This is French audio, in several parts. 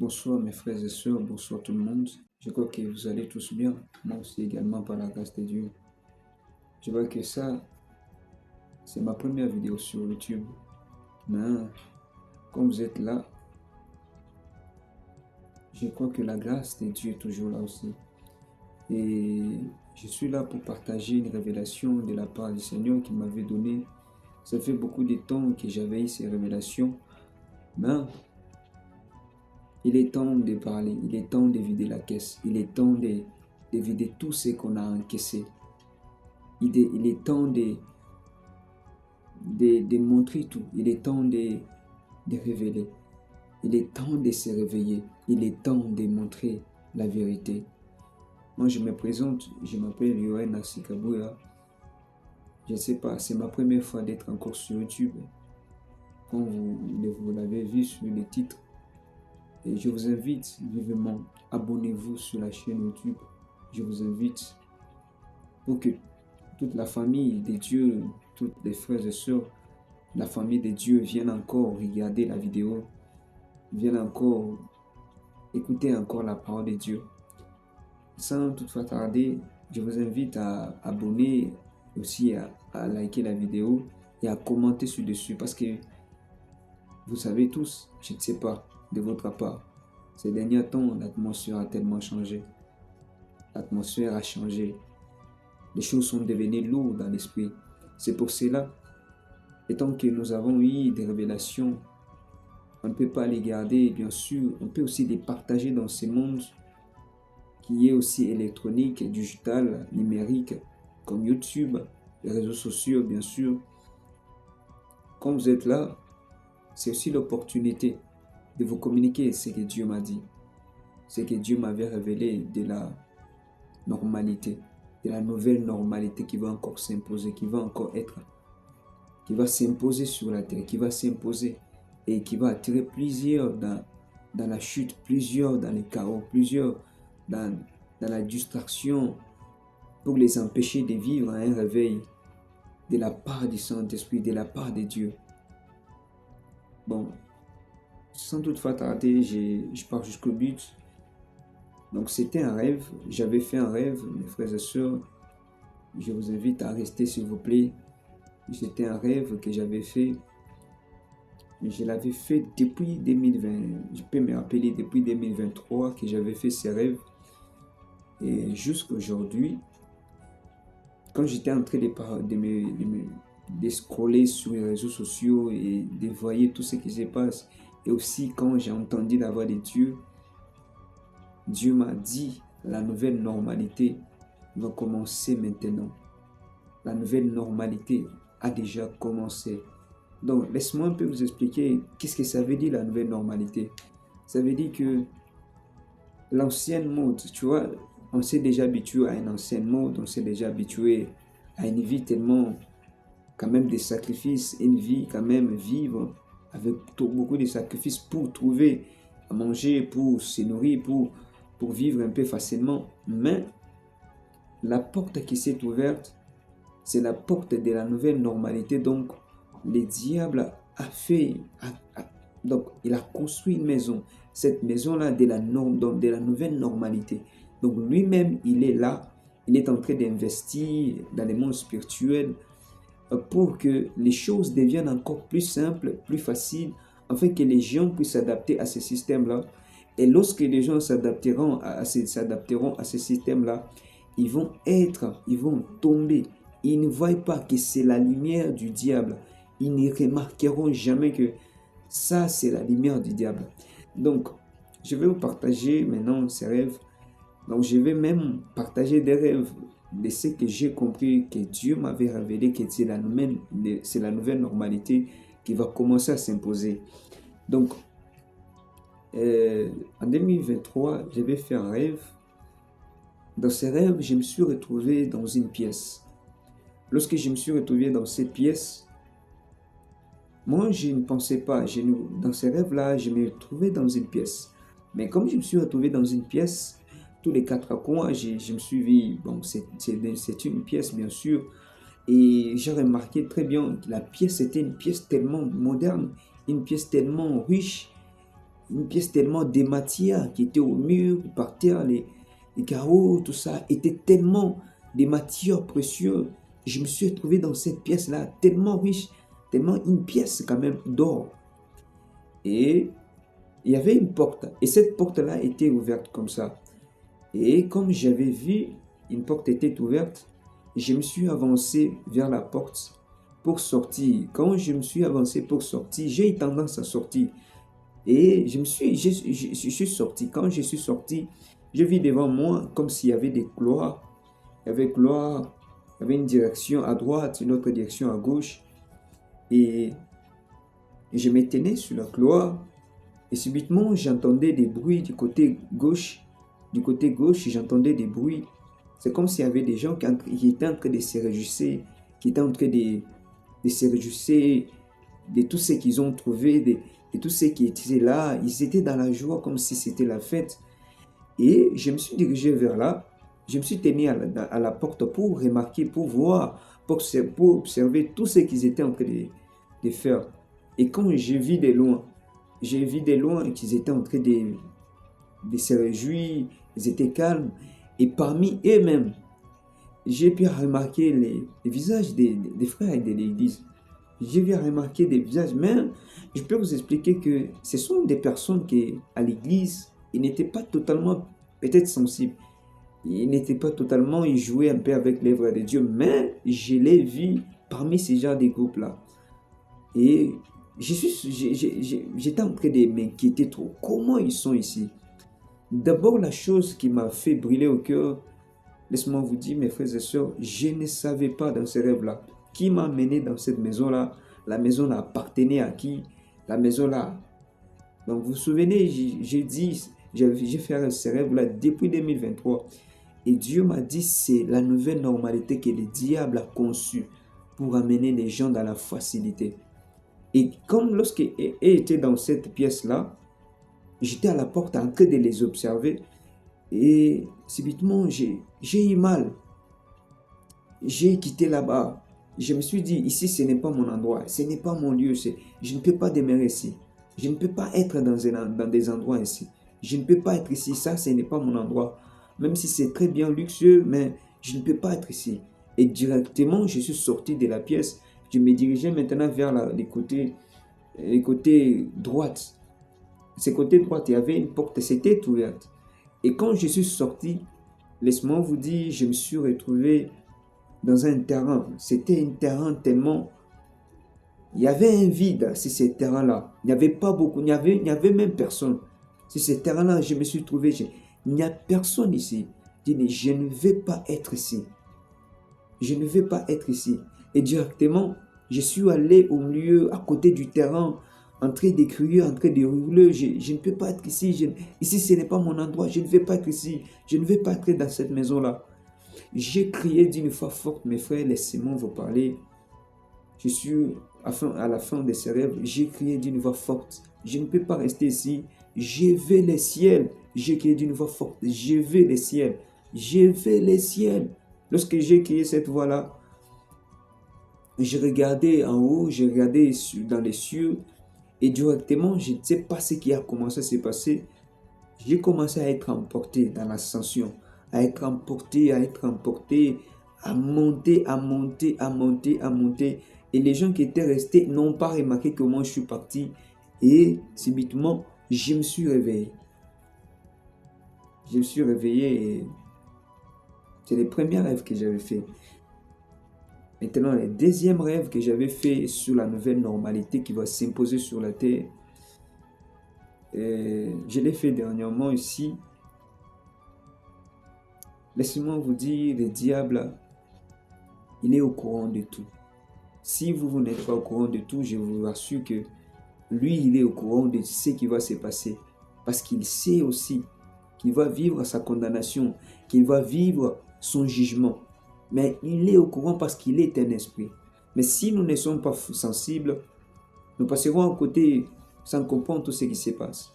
Bonsoir mes frères et sœurs, bonsoir tout le monde. Je crois que vous allez tous bien, moi aussi également par la grâce de Dieu. Je vois que ça, c'est ma première vidéo sur YouTube. Mais comme vous êtes là, je crois que la grâce de Dieu est toujours là aussi. Et je suis là pour partager une révélation de la part du Seigneur qui m'avait donné. Ça fait beaucoup de temps que j'avais eu ces révélations. Mais il est temps de parler, il est temps de vider la caisse, il est temps de vider tout ce qu'on a encaissé. Il est temps de montrer tout. Il est temps de révéler. Il est temps de se réveiller. Il est temps de montrer la vérité. Moi, je me présente, je m'appelle Yohan Asikabuya. Je ne sais pas, c'est ma première fois d'être encore sur YouTube. Comme vous l'avez vu sur les titres. Et je vous invite vivement, abonnez-vous sur la chaîne YouTube. Je vous invite pour que toute la famille de Dieu, tous les frères et sœurs, la famille de Dieu viennent encore regarder la vidéo, viennent encore écouter encore la parole de Dieu. Sans toutefois tarder, je vous invite à abonner aussi, à liker la vidéo et à commenter sur-dessus parce que vous savez tous, je ne sais pas, de votre part, ces derniers temps, l'atmosphère a tellement changé. L'atmosphère a changé. Les choses sont devenues lourdes dans l'esprit. C'est pour cela, étant que nous avons eu des révélations, on ne peut pas les garder, bien sûr. On peut aussi les partager dans ce monde qui est aussi électronique, digital, numérique, comme YouTube, les réseaux sociaux, bien sûr. Quand vous êtes là, c'est aussi l'opportunité de vous communiquer ce que Dieu m'a dit, ce que Dieu m'avait révélé de la normalité, de la nouvelle normalité qui va encore s'imposer, qui va encore être, qui va s'imposer sur la terre, qui va s'imposer et qui va attirer plusieurs dans la chute, plusieurs dans les chaos, plusieurs dans la distraction pour les empêcher de vivre un réveil de la part du Saint-Esprit, de la part de Dieu. Bon, sans toutefois tarder, je pars jusqu'au but. Donc c'était un rêve, j'avais fait un rêve, mes frères et sœurs. Je vous invite à rester s'il vous plaît. C'était un rêve que j'avais fait. Je l'avais fait depuis 2020. Je peux me rappeler depuis 2023 que j'avais fait ces rêves. Et jusqu'à aujourd'hui, quand j'étais en train de scroller sur les réseaux sociaux et de voir tout ce qui se passe, et aussi quand j'ai entendu la voix de Dieu, Dieu m'a dit la nouvelle normalité va commencer maintenant. La nouvelle normalité a déjà commencé. Donc, laisse-moi un peu vous expliquer qu'est-ce que ça veut dire la nouvelle normalité. Ça veut dire que l'ancienne mode, tu vois, on s'est déjà habitué à une ancienne mode, on s'est déjà habitué à une vie tellement, quand même des sacrifices, une vie quand même vivre avec beaucoup de sacrifices pour trouver à manger, pour se nourrir, pour vivre un peu facilement. Mais la porte qui s'est ouverte, c'est la porte de la nouvelle normalité. Donc, le diable a fait, donc il a construit une maison. Cette maison-là de la norme, donc de la nouvelle normalité. Donc lui-même, il est là, il est en train d'investir dans le monde spirituel pour que les choses deviennent encore plus simples, plus faciles, afin que les gens puissent s'adapter à ce système-là. Et lorsque les gens s'adapteront à ce système-là, ils vont tomber. Ils ne voient pas que c'est la lumière du diable. Ils ne remarqueront jamais que ça, c'est la lumière du diable. Donc, je vais vous partager maintenant ces rêves. Donc, je vais même partager des rêves de ce que j'ai compris que Dieu m'avait révélé que c'est la nouvelle normalité qui va commencer à s'imposer. Donc, en 2023, j'avais fait un rêve. Dans ce rêve, je me suis retrouvé dans une pièce. Lorsque je me suis retrouvé dans cette pièce, moi, je ne pensais pas. Dans ce rêve-là, je me retrouvais dans une pièce. Mais comme je me suis retrouvé dans une pièce, tous les 4 coins, je me suis dit, bon, c'est une pièce, bien sûr. Et j'ai remarqué très bien que la pièce était une pièce tellement moderne, une pièce tellement riche. une pièce tellement de matière qui était au mur, par terre, les carreaux, tout ça, était tellement des matières précieuses. Je me suis retrouvé dans cette pièce-là, tellement riche, tellement une pièce quand même d'or. Et il y avait une porte, et cette porte-là était ouverte comme ça. Et comme j'avais vu, une porte était ouverte, je me suis avancé vers la porte pour sortir. Quand je me suis avancé pour sortir, j'ai eu tendance à sortir. Et je suis sorti. Quand je suis sorti, je vis devant moi comme s'il y avait des couloirs. Il y avait couloir, il y avait une direction à droite, une autre direction à gauche. Et je me tenais sur la couloir. Et subitement, j'entendais des bruits du côté gauche. Du côté gauche, j'entendais des bruits. C'est comme s'il y avait des gens qui étaient en train de se réjouir, qui étaient en train de se réjouir de tout ce qu'ils ont trouvé, de tout ce qui était là. Ils étaient dans la joie comme si c'était la fête. Et je me suis dirigé vers là. Je me suis tenu à la porte pour remarquer, pour voir, pour observer tout ce qu'ils étaient en train de faire. Et quand j'ai vu de loin qu'ils étaient en train de se réjouir, ils étaient calmes. Et parmi eux-mêmes, j'ai pu remarquer les visages des frères de l'église. J'ai pu remarquer des visages, mais je peux vous expliquer que ce sont des personnes qui, à l'église, ils n'étaient pas totalement, peut-être sensibles. Ils n'étaient pas totalement, ils jouaient un peu avec l'œuvre de Dieu, mais je l'ai vu parmi ces genres de groupes-là. Et j'étais en train de m'inquiéter trop. Comment ils sont ici? D'abord, la chose qui m'a fait brûler au cœur, laisse-moi vous dire, mes frères et sœurs, je ne savais pas dans ce rêve-là qui m'a mené dans cette maison-là. La maison-là appartenait à qui? La maison-là. Donc, vous vous souvenez, j'ai dit, j'ai fait ce rêve-là depuis 2023. Et Dieu m'a dit, c'est la nouvelle normalité que le diable a conçue pour amener les gens dans la facilité. Et comme lorsqu'il était dans cette pièce-là, j'étais à la porte en train de les observer. Et subitement, j'ai eu mal. J'ai quitté là-bas. Je me suis dit, ici, ce n'est pas mon endroit. Ce n'est pas mon lieu. Je ne peux pas demeurer ici. Je ne peux pas être dans des endroits ici. Je ne peux pas être ici. Ça, ce n'est pas mon endroit. Même si c'est très bien luxueux, mais je ne peux pas être ici. Et directement, je suis sorti de la pièce. Je me dirigeais maintenant vers les côtés droite. Ces côtés droite, il y avait une porte, c'était ouverte. Et quand je suis sorti, laisse-moi vous dire, je me suis retrouvé dans un terrain. C'était un terrain tellement... Il y avait un vide sur ce terrain-là. Il n'y avait pas beaucoup, il n'y avait même personne. Sur ce terrain-là, je me suis trouvé, il n'y a personne ici. Je dis, je ne vais pas être ici. Je ne vais pas être ici. Et directement, je suis allé au milieu, à côté du terrain, en train de crier, en train de hurler. Je ne peux pas être ici. Ici, ce n'est pas mon endroit. Je ne vais pas être ici. Je ne vais pas être dans cette maison-là. J'ai crié d'une voix forte, mes frères, laissez-moi vous parler. Je suis à la fin de ce rêve, j'ai crié d'une voix forte. Je ne peux pas rester ici. Je vais les ciels. J'ai crié d'une voix forte. Je vais les ciels. Je vais les ciels. Lorsque j'ai crié cette voix-là, je regardais en haut, je regardais dans les cieux et directement, je ne sais pas ce qui a commencé à se passer. J'ai commencé à être emporté dans l'ascension, à être emporté, à monter, à monter, à monter, à monter. Et les gens qui étaient restés n'ont pas remarqué comment je suis parti. Et subitement, je me suis réveillé. Je me suis réveillé et c'est le premier rêve que j'avais fait. Maintenant, le deuxième rêve que j'avais fait sur la nouvelle normalité qui va s'imposer sur la terre, je l'ai fait dernièrement ici. Laissez-moi vous dire, le diable, il est au courant de tout. Si vous n'êtes pas au courant de tout, je vous rassure que lui, il est au courant de ce qui va se passer. Parce qu'il sait aussi qu'il va vivre sa condamnation, qu'il va vivre son jugement. Mais il est au courant parce qu'il est un esprit. Mais si nous ne sommes pas sensibles, nous passerons à côté sans comprendre tout ce qui se passe.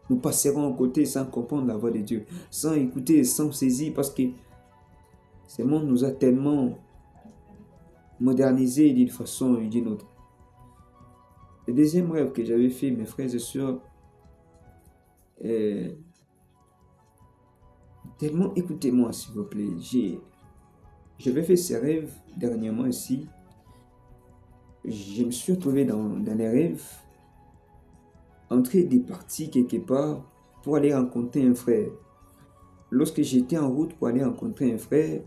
Nous passerons à côté sans comprendre la voix de Dieu, sans écouter, sans saisir, parce que ce monde nous a tellement modernisé d'une façon ou d'une autre. Le deuxième rêve que j'avais fait, mes frères et sœurs, euh, tellement, écoutez-moi s'il vous plaît, j'avais fait ces rêves dernièrement ici. Je me suis retrouvé dans les rêves, en train de partir quelque part pour aller rencontrer un frère. Lorsque j'étais en route pour aller rencontrer un frère,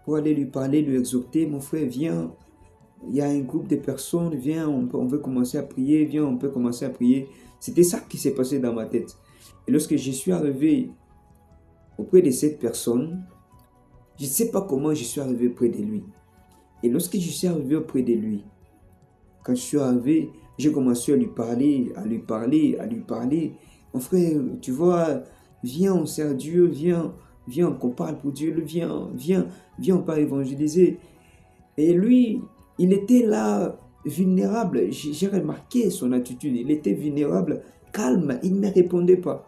pour aller lui parler, lui exhorter, mon frère, viens, il y a un groupe de personnes, viens, on veut commencer à prier, viens, on peut commencer à prier. C'était ça qui s'est passé dans ma tête. Et lorsque je suis arrivé auprès de cette personne, je ne sais pas comment je suis arrivé près de lui. Et lorsque je suis arrivé auprès de lui, quand je suis arrivé, j'ai commencé à lui parler, à lui parler, à lui parler. Mon frère, tu vois, viens, on sert Dieu, viens, viens, qu'on parle pour Dieu, viens, viens, viens, on parle évangéliser. Et lui, il était là, vulnérable. J'ai remarqué son attitude. Il était vulnérable, calme. Il ne me répondait pas.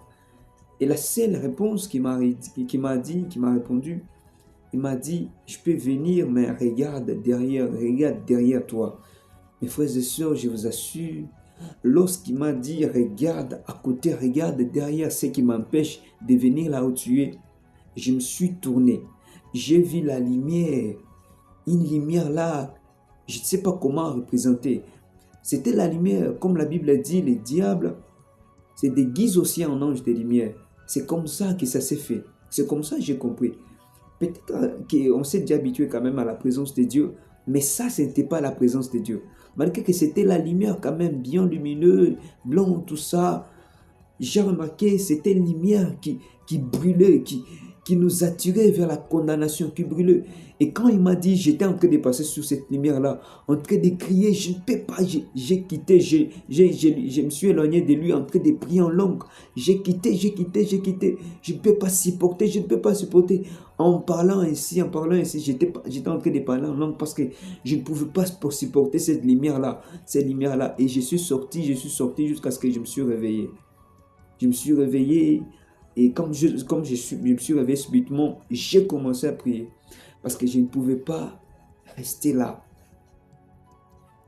Et la seule réponse qu'il m'a répondu, il m'a dit, je peux venir, mais regarde derrière toi. Mes frères et sœurs, je vous assure, lorsqu'il m'a dit, regarde à côté, regarde derrière ce qui m'empêche de venir là où tu es, je me suis tourné. J'ai vu la lumière, une lumière là, je ne sais pas comment représenter. C'était la lumière, comme la Bible dit, les diables se déguisent aussi en ange de lumière. C'est comme ça que ça s'est fait. C'est comme ça que j'ai compris. Peut-être qu'on s'est déjà habitué quand même à la présence de Dieu, mais ça, ce n'était pas la présence de Dieu. Malgré que c'était la lumière quand même bien lumineuse, blanc, tout ça, j'ai remarqué c'était une lumière qui brûlait, qui nous attirait vers la condamnation, qui brûlait. Et quand il m'a dit, j'étais en train de passer sur cette lumière-là, en train de crier, je ne peux pas, j'ai quitté, je me suis éloigné de lui en train de prier en langue. J'ai quitté, je ne peux pas supporter, je ne peux pas supporter. En parlant ainsi, j'étais en train de parler en langue parce que je ne pouvais pas supporter cette lumière-là, Et je suis sorti jusqu'à ce que je me suis réveillé. Je me suis réveillé et je me suis réveillé subitement, j'ai commencé à prier parce que je ne pouvais pas rester là.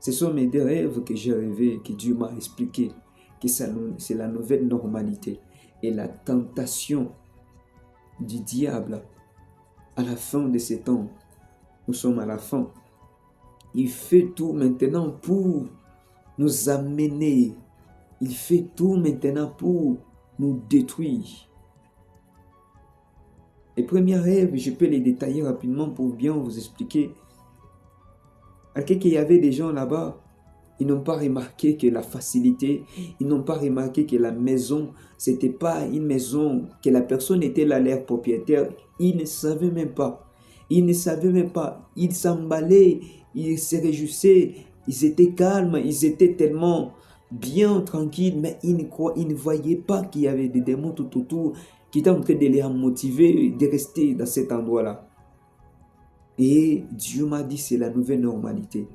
Ce sont mes deux rêves que j'ai rêvés, que Dieu m'a expliqué, que c'est la nouvelle normalité et la tentation du diable à la fin de ces temps. Nous sommes à la fin. Il fait tout maintenant pour nous amener. Il fait tout maintenant pour nous détruire. Les premiers rêves, je peux les détailler rapidement pour bien vous expliquer. À qu'il y avait des gens là-bas, ils n'ont pas remarqué que la facilité, ils n'ont pas remarqué que la maison, c'était pas une maison, que la personne était là, l'air propriétaire. Ils ne savaient même pas. Ils s'emballaient, ils se réjouissaient, ils étaient calmes, ils étaient tellement bien tranquilles, mais ils ne voyaient pas qu'il y avait des démons tout autour qui étaient en train de les motiver de rester dans cet endroit-là. Et Dieu m'a dit, c'est la nouvelle normalité.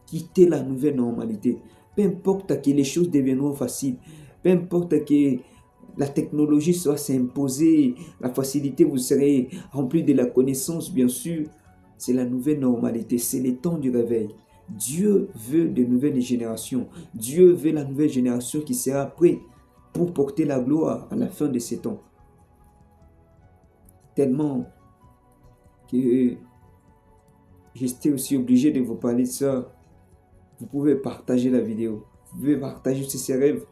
Quittez la nouvelle normalité. Peu importe que les choses deviendront faciles, peu importe que la technologie soit s'imposer, la facilité, vous serez rempli de la connaissance, bien sûr. C'est la nouvelle normalité, c'est le temps du réveil. Dieu veut de nouvelles générations. Dieu veut la nouvelle génération qui sera prête pour porter la gloire à la fin de ces temps. Tellement que j'étais aussi obligé de vous parler de ça. Vous pouvez partager la vidéo. Vous pouvez partager ces rêves.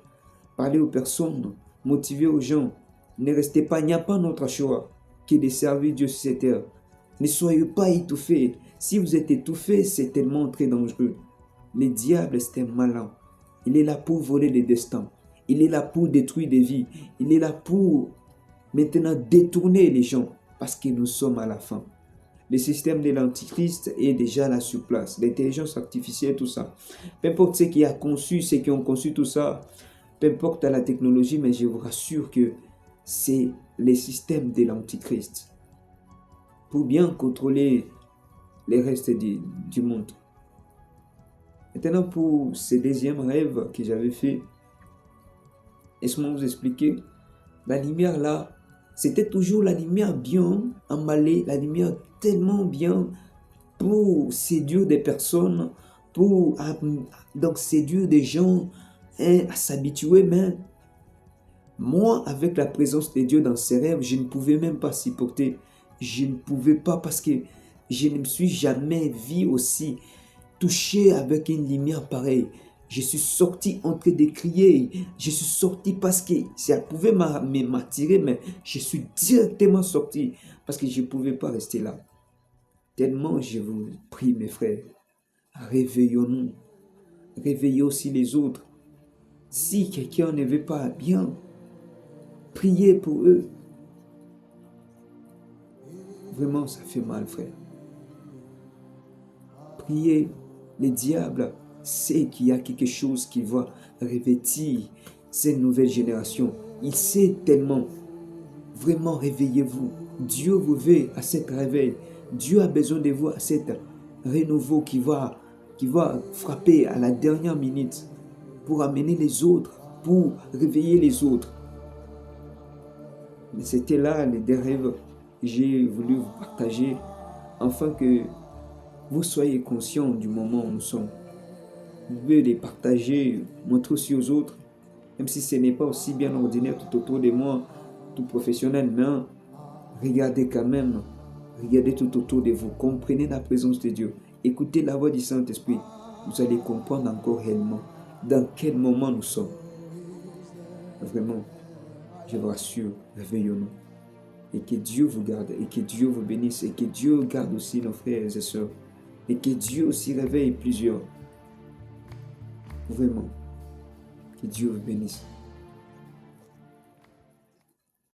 Parler aux personnes. Motiver aux gens. Ne restez pas, il n'y a pas notre choix que de servir Dieu sur cette terre. Ne soyez pas étouffés. Si vous êtes étouffés, c'est tellement très dangereux. Le diable, c'est un malin. Il est là pour voler les destins. Il est là pour détruire des vies. Il est là pour maintenant détourner les gens parce que nous sommes à la fin. Le système de l'antichrist est déjà là sur place. L'intelligence artificielle, tout ça. Peu importe ceux qui ont conçu tout ça, peu importe la technologie, mais je vous rassure que c'est le système de l'antichrist pour bien contrôler les restes du monde. Maintenant, pour ce deuxième rêve que j'avais fait, laissez-moi vous expliquer. La lumière là, c'était toujours la lumière bien emballée, la lumière tellement bien pour séduire des personnes, donc séduire des gens à s'habituer, mais Moi, avec la présence de Dieu dans ces rêves, je ne pouvais même pas supporter. Je ne pouvais pas parce que je ne me suis jamais vu aussi touché avec une lumière pareille. Je suis sorti en train de crier. Je suis sorti parce que ça pouvait m'attirer, mais je suis directement sorti parce que je ne pouvais pas rester là. Tellement je vous prie, mes frères, réveillons-nous. Réveillez aussi les autres. Si quelqu'un ne veut pas bien, priez pour eux. Vraiment, ça fait mal, frère. Priez. Le diable sait qu'il y a quelque chose qui va revêtir cette nouvelle génération. Il sait tellement. Vraiment, réveillez-vous. Dieu vous veut à cet réveil. Dieu a besoin de vous à cet renouveau qui va frapper à la dernière minute pour amener les autres, pour réveiller les autres. Mais c'était là les deux rêves que j'ai voulu vous partager afin que vous soyez conscients du moment où nous sommes. Vous pouvez les partager, montrer aussi aux autres, même si ce n'est pas aussi bien ordinaire tout autour de moi, tout professionnel, mais regardez quand même, regardez tout autour de vous, comprenez la présence de Dieu, écoutez la voix du Saint-Esprit, vous allez comprendre encore réellement dans quel moment nous sommes. Vraiment, je vous rassure, réveillons-nous. Et que Dieu vous garde, et que Dieu vous bénisse, et que Dieu garde aussi nos frères et sœurs, et que Dieu aussi réveille plusieurs. Vraiment, que Dieu vous bénisse.